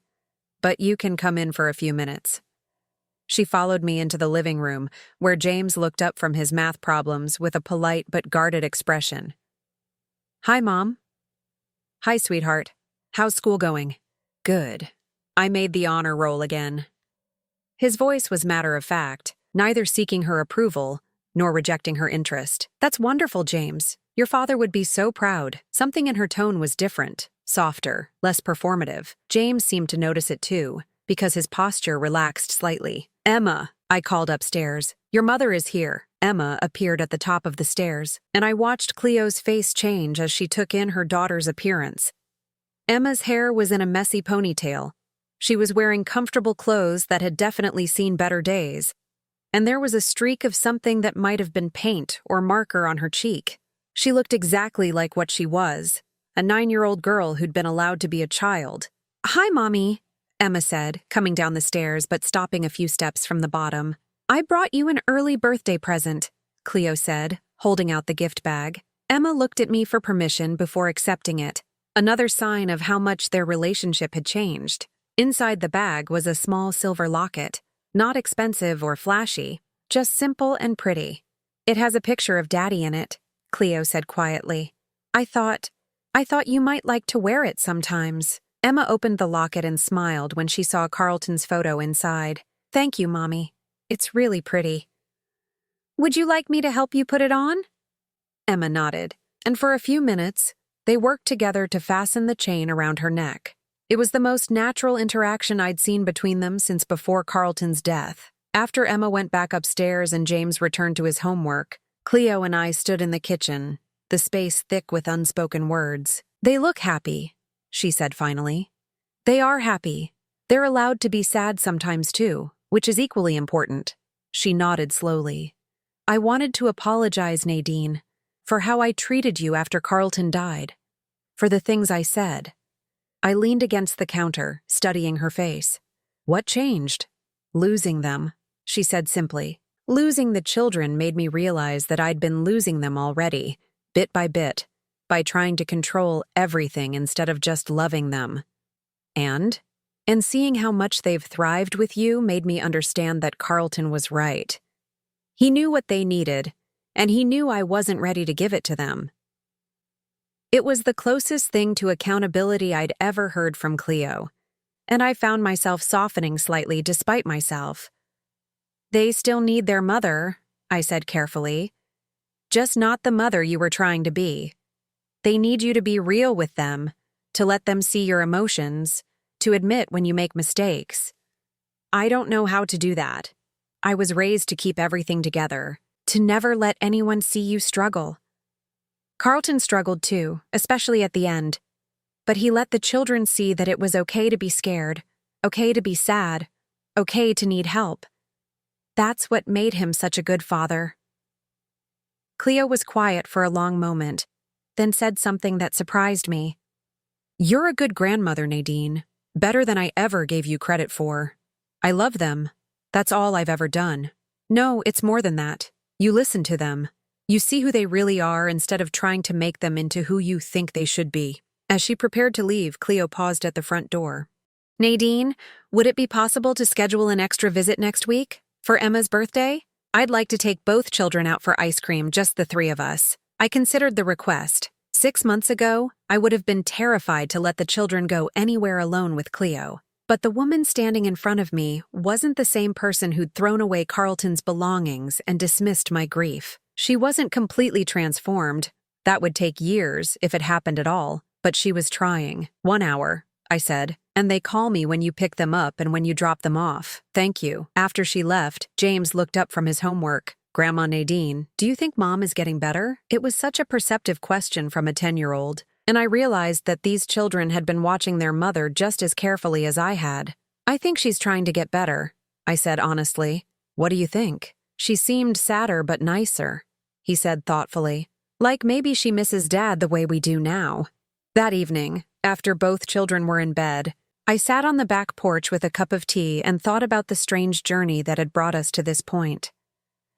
"but you can come in for a few minutes." She followed me into the living room, where James looked up from his math problems with a polite but guarded expression. "Hi, Mom." "Hi, sweetheart. How's school going?" "Good." I made the honor roll again. His voice was matter-of-fact, neither seeking her approval nor rejecting her interest. "That's wonderful, James. Your father would be so proud." Something in her tone was different, softer, less performative. James seemed to notice it too, because his posture relaxed slightly. "Emma," I called upstairs. "Your mother is here." Emma appeared at the top of the stairs, and I watched Cleo's face change as she took in her daughter's appearance. Emma's hair was in a messy ponytail. She was wearing comfortable clothes that had definitely seen better days, and there was a streak of something that might have been paint or marker on her cheek. She looked exactly like what she was, a 9-year-old girl who'd been allowed to be a child. "Hi, Mommy," Emma said, coming down the stairs but stopping a few steps from the bottom. "I brought you an early birthday present," Cleo said, holding out the gift bag. Emma looked at me for permission before accepting it, another sign of how much their relationship had changed. Inside the bag was a small silver locket, not expensive or flashy, just simple and pretty. "It has a picture of Daddy in it," Cleo said quietly. I thought you might like to wear it sometimes." Emma opened the locket and smiled when she saw Carlton's photo inside. "Thank you, Mommy. It's really pretty." "Would you like me to help you put it on?" Emma nodded, and for a few minutes, they worked together to fasten the chain around her neck. It was the most natural interaction I'd seen between them since before Carlton's death. After Emma went back upstairs and James returned to his homework, Cleo and I stood in the kitchen, the space thick with unspoken words. "They look happy," she said finally. "They are happy. They're allowed to be sad sometimes too, which is equally important." She nodded slowly. "I wanted to apologize, Nadine, for how I treated you after Carlton died, for the things I said." I leaned against the counter, studying her face. "What changed?" "Losing them," she said simply. "Losing the children made me realize that I'd been losing them already, bit by trying to control everything instead of just loving them. And seeing how much they've thrived with you made me understand that Carlton was right. He knew what they needed, and he knew I wasn't ready to give it to them." It was the closest thing to accountability I'd ever heard from Cleo, and I found myself softening slightly despite myself. "They still need their mother," I said carefully. "Just not the mother you were trying to be. They need you to be real with them, to let them see your emotions, to admit when you make mistakes. I don't know how to do that. I was raised to keep everything together, to never let anyone see you struggle." Carlton struggled too, especially at the end. But he let the children see that it was okay to be scared, okay to be sad, okay to need help. That's what made him such a good father. Cleo was quiet for a long moment, then said something that surprised me. "You're a good grandmother, Nadine, better than I ever gave you credit for. I love them. That's all I've ever done. No, it's more than that. You listen to them. You see who they really are instead of trying to make them into who you think they should be." As she prepared to leave, Cleo paused at the front door. "Nadine, would it be possible to schedule an extra visit next week? For Emma's birthday? I'd like to take both children out for ice cream, just the 3 of us." I considered the request. 6 months ago, I would have been terrified to let the children go anywhere alone with Cleo. But the woman standing in front of me wasn't the same person who'd thrown away Carlton's belongings and dismissed my grief. She wasn't completely transformed. That would take years, if it happened at all. But she was trying. 1 hour, I said, and they call me when you pick them up and when you drop them off. Thank you. After she left, James looked up from his homework. "Grandma Nadine, do you think Mom is getting better?" It was such a perceptive question from a 10-year-old, and I realized that these children had been watching their mother just as carefully as I had. "I think she's trying to get better," I said honestly. "What do you think?" "She seemed sadder but nicer," he said thoughtfully. "Like maybe she misses Dad the way we do now." That evening, after both children were in bed, I sat on the back porch with a cup of tea and thought about the strange journey that had brought us to this point.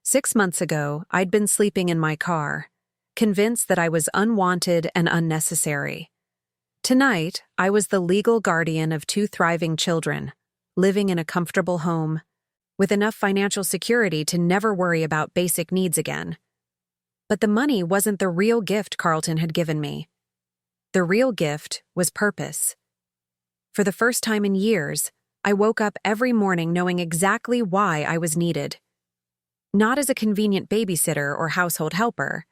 6 months ago, I'd been sleeping in my car, convinced that I was unwanted and unnecessary. Tonight, I was the legal guardian of 2 thriving children, living in a comfortable home, with enough financial security to never worry about basic needs again. But the money wasn't the real gift Carlton had given me. The real gift was purpose. For the first time in years, I woke up every morning knowing exactly why I was needed. Not as a convenient babysitter or household helper,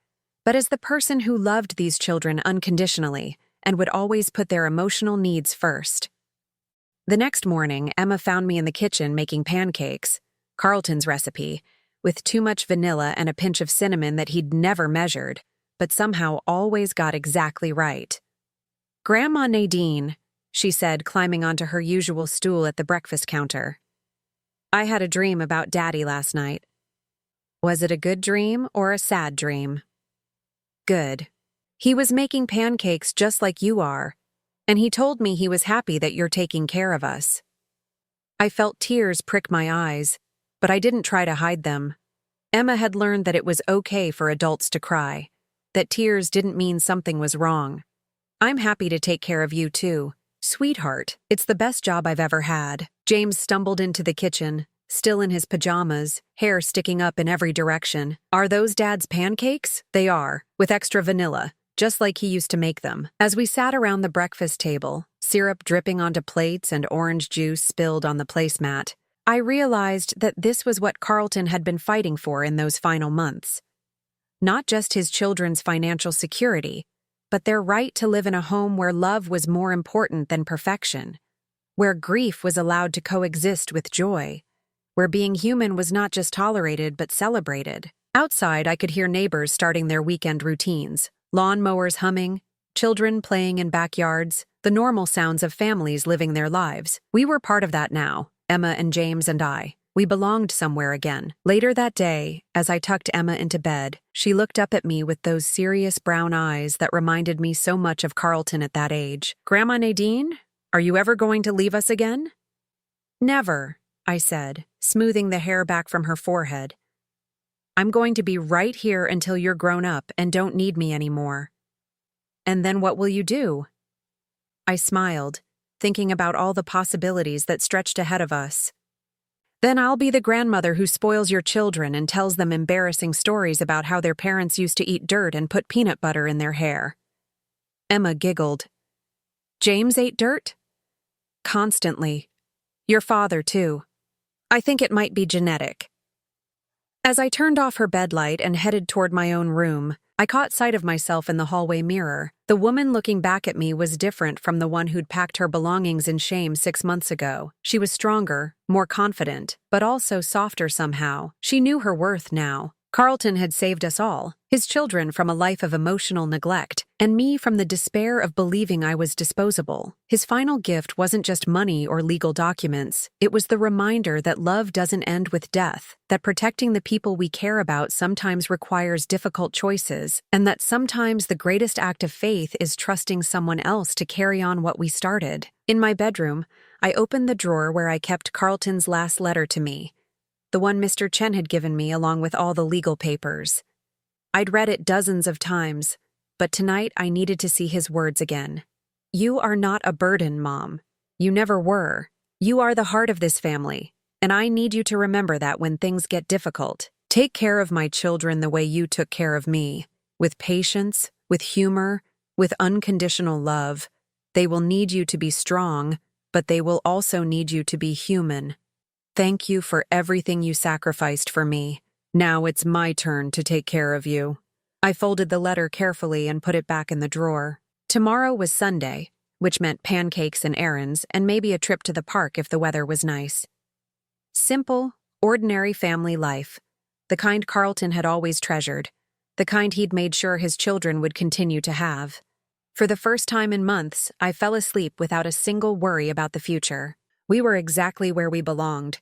but as the person who loved these children unconditionally and would always put their emotional needs first. The next morning, Emma found me in the kitchen making pancakes, Carlton's recipe, with too much vanilla and a pinch of cinnamon that he'd never measured, but somehow always got exactly right. "Grandma Nadine," she said, climbing onto her usual stool at the breakfast counter. "I had a dream about Daddy last night. Was it a good dream or a sad dream?" "Good. He was making pancakes just like you are, and he told me he was happy that you're taking care of us." I felt tears prick my eyes, but I didn't try to hide them. Emma had learned that it was okay for adults to cry, that tears didn't mean something was wrong. "I'm happy to take care of you too. Sweetheart, it's the best job I've ever had." James stumbled into the kitchen, still in his pajamas, hair sticking up in every direction. "Are those Dad's pancakes?" "They are, with extra vanilla, just like he used to make them." As we sat around the breakfast table, syrup dripping onto plates and orange juice spilled on the placemat, I realized that this was what Carlton had been fighting for in those final months. Not just his children's financial security, but their right to live in a home where love was more important than perfection, where grief was allowed to coexist with joy, where being human was not just tolerated but celebrated. Outside, I could hear neighbors starting their weekend routines, lawn mowers humming, children playing in backyards, the normal sounds of families living their lives. We were part of that now, Emma and James and I. We belonged somewhere again. Later that day, as I tucked Emma into bed, she looked up at me with those serious brown eyes that reminded me so much of Carlton at that age. "Grandma Nadine, are you ever going to leave us again?" "Never," I said, smoothing the hair back from her forehead. "I'm going to be right here until you're grown up and don't need me anymore." "And then what will you do?" I smiled, thinking about all the possibilities that stretched ahead of us. "Then I'll be the grandmother who spoils your children and tells them embarrassing stories about how their parents used to eat dirt and put peanut butter in their hair." Emma giggled. "James ate dirt?" "Constantly. Your father, too. I think it might be genetic." As I turned off her bedlight and headed toward my own room, I caught sight of myself in the hallway mirror. The woman looking back at me was different from the one who'd packed her belongings in shame 6 months ago. She was stronger, more confident, but also softer somehow. She knew her worth now. Carlton had saved us all, his children from a life of emotional neglect, and me from the despair of believing I was disposable. His final gift wasn't just money or legal documents, it was the reminder that love doesn't end with death, that protecting the people we care about sometimes requires difficult choices, and that sometimes the greatest act of faith is trusting someone else to carry on what we started. In my bedroom, I opened the drawer where I kept Carlton's last letter to me, the one Mr. Chen had given me along with all the legal papers. I'd read it dozens of times, but tonight I needed to see his words again. "You are not a burden, Mom. You never were. You are the heart of this family, and I need you to remember that when things get difficult. Take care of my children the way you took care of me, with patience, with humor, with unconditional love. They will need you to be strong, but they will also need you to be human. Thank you for everything you sacrificed for me. Now it's my turn to take care of you." I folded the letter carefully and put it back in the drawer. Tomorrow was Sunday, which meant pancakes and errands and maybe a trip to the park if the weather was nice. Simple, ordinary family life, the kind Carlton had always treasured, the kind he'd made sure his children would continue to have. For the first time in months, I fell asleep without a single worry about the future. We were exactly where we belonged,